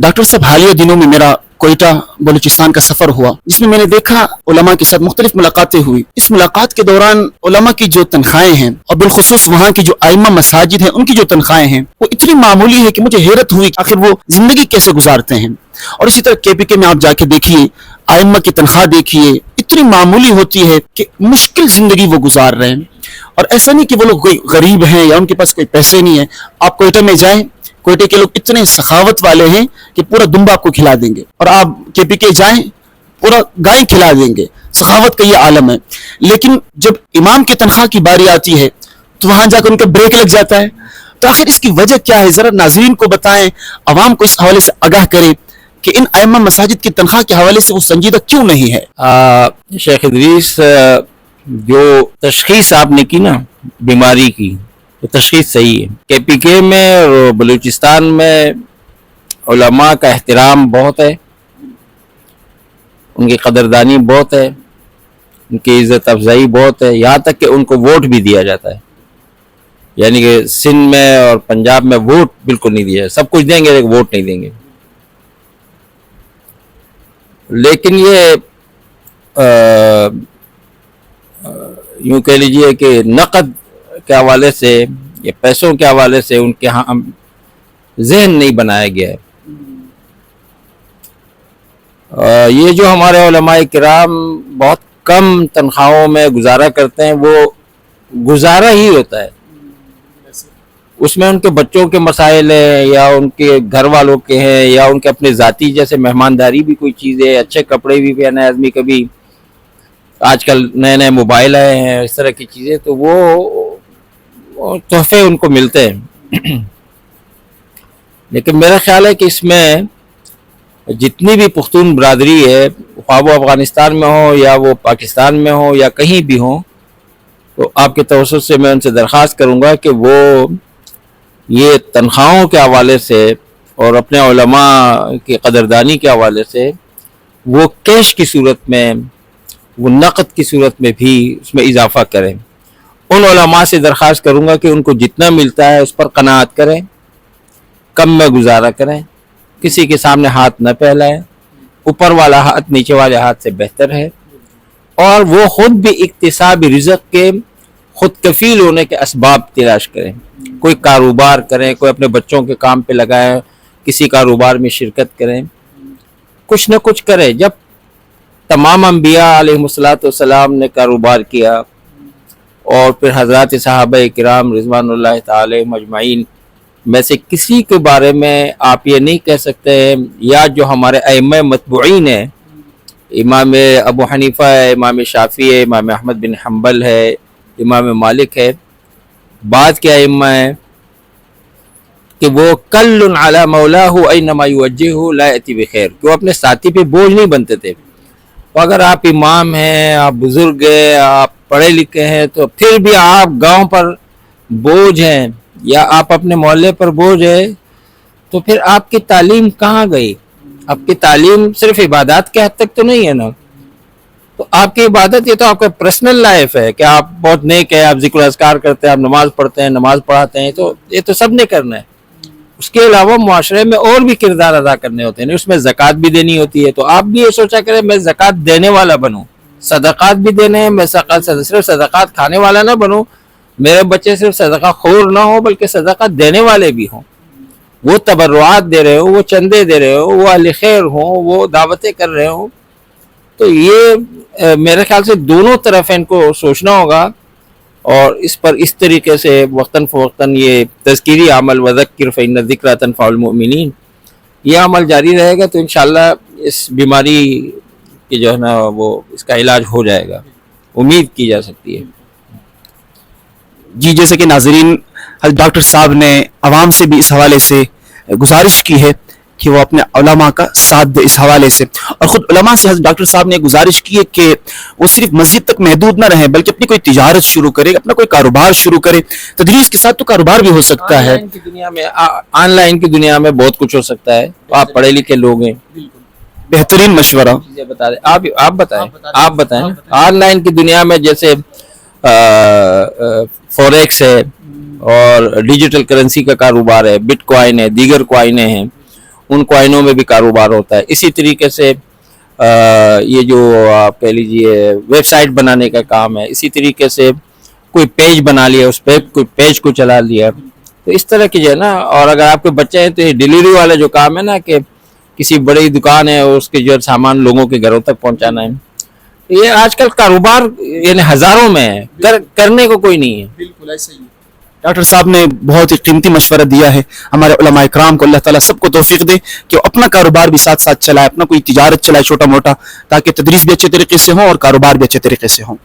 Doctor साहब, हालिया दिनों में मेरा कोयटा बलूचिस्तान का सफर हुआ, जिसमें मैंने देखा उलमा के साथ मुख्तलिफ मुलाकातें हुई। इस मुलाकात के दौरान उलमा की जो तनख्वाहें हैं और बिलखुसूस वहाँ की जो आइम्मा मसाजिद हैं उनकी जो तनख्वाहें हैं वो इतनी मामूली है कि मुझे हैरत हुई आखिर वो जिंदगी कैसे गुजारते हैं। और इसी तरह केपीके में आप जाके देखिए, आइम्मा की तनख्वाह देखिए, इतनी मामूली होती है कि मुश्किल जिंदगी वो गुजार रहे हैं। और ऐसा नहीं कि वो लोग कोई गरीब हैं या उनके पास कोई पैसे नहीं है। आप कोयटा में जाएं, कोयटे के लोग इतने सखावत वाले हैं कि पूरा दुम्बा आपको खिला देंगे, और आप केपीके जाएं पूरा गाय खिला देंगे। सखावत का ये आलम है। लेकिन जब इमाम की तनख्वाह की बारी आती है तो वहां जाकर उनका ब्रेक लग जाता है। तो आखिर इसकी वजह क्या है, जरा नाज़रीन को बताएं, अवाम को इस हवाले से आगाह करें कि इन अइम्मा मसाजिद की तनख्वाह के हवाले से वो संजीदा क्यों नहीं है। शेख इदरीस, जो तशखीस आपने की ना बीमारी की, तो तशखीस सही है। केपीके में और बलूचिस्तान में उलमा का एहतराम बहुत है, उनकी कदरदानी बहुत है, उनकी इज़्ज़त अफजाई बहुत है, यहाँ तक कि उनको वोट भी दिया जाता है। यानी कि सिंध में और पंजाब में वोट बिल्कुल नहीं दिया, सब कुछ देंगे लेकिन वोट नहीं देंगे। लेकिन ये यूँ कह लीजिए कि नकद के हवाले से या पैसों के हवाले से उनके यहाँ जहन नहीं बनाया गया है। ये जो हमारे उलमाए किराम बहुत कम तनख्वाहों में गुजारा करते हैं, वो गुजारा ही होता है, उसमें उनके बच्चों के मसाइल हैं या उनके घर वालों के हैं या उनके अपने ज़ाती, जैसे मेहमानदारी भी कोई चीज़ है, अच्छे कपड़े भी पहने आदमी, कभी आजकल नए नए मोबाइल आए हैं, इस तरह की चीज़ें, तो वो तोहफे उनको मिलते हैं। लेकिन मेरा ख्याल है कि इसमें जितनी भी पुख्तून बरादरी है, ख्वाह वो अफ़गानिस्तान में हो या वो पाकिस्तान में हो या कहीं भी हो, तो आपके तवज्जुह से मैं उनसे दरख्वास्त करूँगा कि वो ये तनख्वाहों के हवाले से और अपने उलमा की कदरदानी के हवाले से वो कैश की सूरत में, वो नक़द की सूरत में भी उसमें इजाफ़ा करें। उन उलमा से दरख्वास्त करूँगा कि उनको जितना मिलता है उस पर क़नाअत करें, कम में गुजारा करें, किसी के सामने हाथ न फैलाएं। ऊपर वाला हाथ नीचे वाले हाथ से बेहतर है। और वो ख़ुद भी इक्तिसाब रिज़्क़ के खुद कफ़ील होने के असबाब तलाश करें, कोई कारोबार करें, कोई अपने बच्चों के काम पे लगाएं, किसी कारोबार में शिरकत करें, कुछ न कुछ करें। जब तमाम अंबिया अलैहिमुस्सलाम ने कारोबार किया और फिर हज़रात सहाबा किराम रिज़वानुल्लाह ताला अलैहिम अजमाइन में से किसी के बारे में आप ये नहीं कह सकते, या जो हमारे अइम्मा मतबूईन हैं, इमाम अबू हनीफ़ा है, इमाम शाफ़ी है, इमाम अहमद बिन हम्बल है, इमाम मालिक है, बाद के अइम्मा हैं, कि वो कल्लुन अला मौलाहु ऐनमा युवज्जिहु ला यअती बिखैर, कि वो अपने साथी पे बोझ नहीं बनते थे। तो अगर आप इमाम हैं, आप बुज़ुर्ग हैं, आप पढ़े लिखे हैं, तो फिर भी आप गांव पर बोझ हैं या आप अपने मोहल्ले पर बोझ है, तो फिर आपकी तालीम कहाँ गई? आपकी तालीम सिर्फ इबादत के हद तक तो नहीं है ना। तो आपकी इबादत ये तो आपका पर्सनल लाइफ है कि आप बहुत नेक है, आप जिक्र अज़कार करते हैं, आप नमाज पढ़ते हैं, नमाज पढ़ाते हैं, तो ये तो सब ने करना है। उसके अलावा मुआशरे में और भी किरदार अदा करने होते हैं, उसमें ज़कात भी देनी होती है। तो आप भी ये सोचा करें मैं ज़कात देने वाला बनूं, सदक़ात भी देने हैं, मैं सिर्फ सदक़ात खाने वाला ना बनूं, मेरे बच्चे सिर्फ सदका खोर ना हो बल्कि सदका देने वाले भी हों, वो तबर्रुआत दे रहे हो, वो चंदे दे रहे हो, वो अहले खैर हो, वो दावतें कर रहे हो। तो ये मेरे ख्याल से दोनों तरफ इनको सोचना होगा और इस पर इस तरीके से वक्तन फ़वक्तन ये तज़कीरी अमल वज़क्किर फ़इन्न ज़िक्रा तनफ़उल मुमिनीन, ये अमल जारी रहेगा तो इंशाअल्लाह इस बीमारी की जो है ना वो इसका इलाज हो जाएगा, उम्मीद की जा सकती है। जी, जैसे कि नाज़रीन, डॉक्टर साहब ने आवाम से भी इस हवाले से गुजारिश की है कि वो अपने उलमा का साथ दे इस हवाले से, और ख़ुद उलमा से डॉक्टर साहब ने गुजारिश की है कि वो सिर्फ मस्जिद तक महदूद ना रहे बल्कि अपनी कोई तिजारत शुरू करे, अपना कोई कारोबार शुरू करे। तदरीस के साथ तो कारोबार भी हो सकता है। ऑनलाइन की दुनिया में बहुत कुछ हो सकता है। आप पढ़े लिखे लोग हैं, बेहतरीन मशवरा बता दें। आप बताएं ऑनलाइन की दुनिया में जैसे फॉरेक्स है और डिजिटल करेंसी का कारोबार है, बिटकॉइन है, दीगर कॉइनें हैं, उन कॉइनों में भी कारोबार होता है। इसी तरीके से ये जो आप कह लीजिए वेबसाइट बनाने का काम है, इसी तरीके से कोई पेज बना लिया, उस पे कोई पेज को चला लिया, तो इस तरह की जो है ना। और अगर आपके बच्चे हैं तो ये डिलीवरी वाला जो काम है ना, कि किसी बड़ी दुकान है उसके जो सामान लोगों के घरों तक पहुंचाना है, ये आजकल कारोबार यानी हजारों में है, करने को कोई नहीं है। बिल्कुल ऐसा ही। डॉक्टर साहब ने बहुत ही कीमती मशवरा दिया है हमारे उलमा इकराम को। अल्लाह ताला सबको तौफीक दे कि वो अपना कारोबार भी साथ साथ चलाए, अपना कोई तिजारत चलाए छोटा मोटा, ताकि तदरीस भी अच्छे तरीके से हो और कारोबार भी अच्छे तरीके से हो।